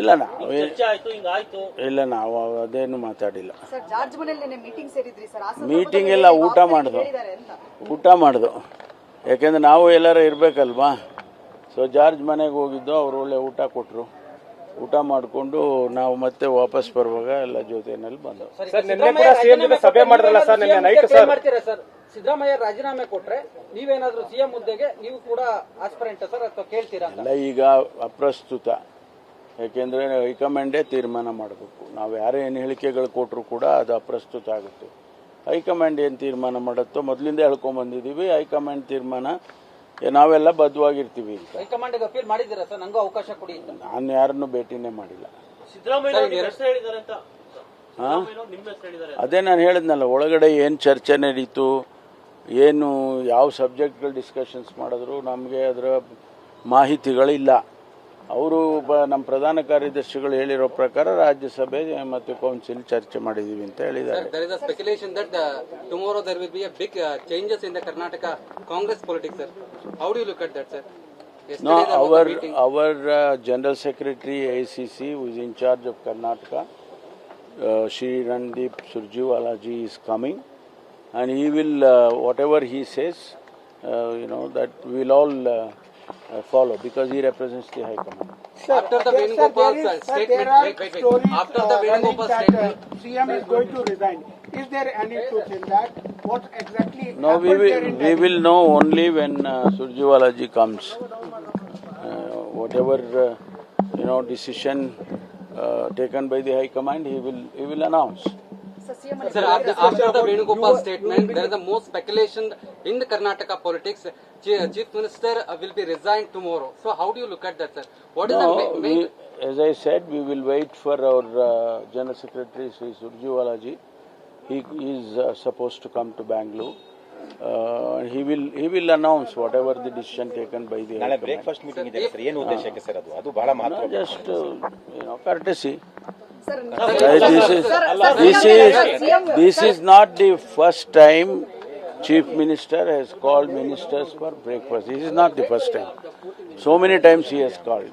ಇಲ್ಲ ನಾವು ಅದೇನು ಮಾತಾಡಿಲ್ಲ. ಮೀಟಿಂಗ್ ಎಲ್ಲ ಊಟ ಮಾಡ್ದು ಯಾಕೆಂದ್ರೆ ನಾವು ಎಲ್ಲರೂ ಇರಬೇಕಲ್ವಾ. ಸೊ ಜಾರ್ಜ್ ಮನೆಗೆ ಹೋಗಿದ್ದು, ಅವ್ರು ಒಳ್ಳೆ ಊಟ ಕೊಟ್ಟರು. ಊಟ ಮಾಡಿಕೊಂಡು ನಾವು ಮತ್ತೆ ವಾಪಸ್ ಬರುವಾಗ ಎಲ್ಲ ಜೊತೆಯಲ್ಲಿ ಬಂದವು. ಸಿದ್ದರಾಮಯ್ಯ ರಾಜೀನಾಮೆ ಕೊಟ್ರೆ ನೀವೇನಾದ್ರೂ ಸಿಎಂ ಹುದ್ದೆಗೆ ನೀವು ಕೂಡ ಆಸ್ಪರೆಂಟ್ ಸರ್ ಅಥವಾ ಕೇಳ್ತೀರಾ? ಅಲ್ಲ, ಈಗ ಅಪ್ರಸ್ತುತ. ಯಾಕೆಂದರೆ ಹೈಕಮಾಂಡೇ ತೀರ್ಮಾನ ಮಾಡಬೇಕು. ನಾವು ಯಾರೇ ಏನು ಹೇಳಿಕೆಗಳು ಕೊಟ್ಟರು ಕೂಡ ಅದು ಅಪ್ರಸ್ತುತ ಆಗುತ್ತೆ. ಹೈಕಮಾಂಡ್ ಏನು ತೀರ್ಮಾನ ಮಾಡುತ್ತೋ ಮೊದಲಿಂದ ಹೇಳ್ಕೊಂಬಂದಿದ್ದೀವಿ. ಹೈಕಮಾಂಡ್ ತೀರ್ಮಾನ ನಾವೆಲ್ಲ ಬದ್ಧವಾಗಿರ್ತೀವಿ. ಹೈಕಮಾಂಡ್ಗೆ ಅಪೀಲ್ ಮಾಡಿದ್ದೀರಾ ಸರ್? ನಂಗೂ ಅವಕಾಶ ಕೊಡಿ. ನಾನು ಯಾರನ್ನು ಭೇಟಿನೇ ಮಾಡಿಲ್ಲ. ಅದೇ ನಾನು ಹೇಳಿದ್ನಲ್ಲ, ಒಳಗಡೆ ಏನು ಚರ್ಚೆ ನಡೀತು, ಏನು ಯಾವ ಸಬ್ಜೆಕ್ಟ್ಗಳು ಡಿಸ್ಕಷನ್ಸ್ ಮಾಡಿದ್ರು ನಮಗೆ ಅದರ ಮಾಹಿತಿಗಳಿಲ್ಲ. ಅವರು ನಮ್ಮ ಪ್ರಧಾನ ಕಾರ್ಯದರ್ಶಿಗಳು ಹೇಳಿರೋ ಪ್ರಕಾರ ರಾಜ್ಯಸಭೆ ಮತ್ತು ಕೌನ್ಸಿಲ್ ಚರ್ಚೆ ಮಾಡಿದೀವಿ ಅಂತ ಹೇಳಿದ್ದಾರೆ. There is a speculation that tomorrow there will be a big changes in the Karnataka Congress politics, sir. How do you look at that, sir? No, our General Secretary AICC, who is in charge of Karnataka, Shri Randeep Surjewalaji is coming, and he will whatever he says, that we will all follow, because he represents the High Command. After the Venugopal statement, after the Venugopal statement, CM is going to resign. Is there any truth in that? What exactly? No, we will know only when Surjewalaji comes. Whatever decision taken by the High Command, he will announce. Sir, after the Venugopal statement, there is more speculation in the Karnataka politics. Chief Minister will be resigned tomorrow. So how do you look at that, sir? What is the as I said, we will wait for our General Secretary, Sri Surjewalaji. He is supposed to come to Bangalore. He will announce whatever the decision taken by the High Command. Breakfast meeting ಇದೆ sir, ಏನು ಉದ್ದೇಶಕ್ಕೆ sir? ಅದು ಬಹಳ ಮಹತ್ವ. Just courtesy. This is not the first time Chief Minister has called ministers for breakfast. This is not the first time. So many times he has called.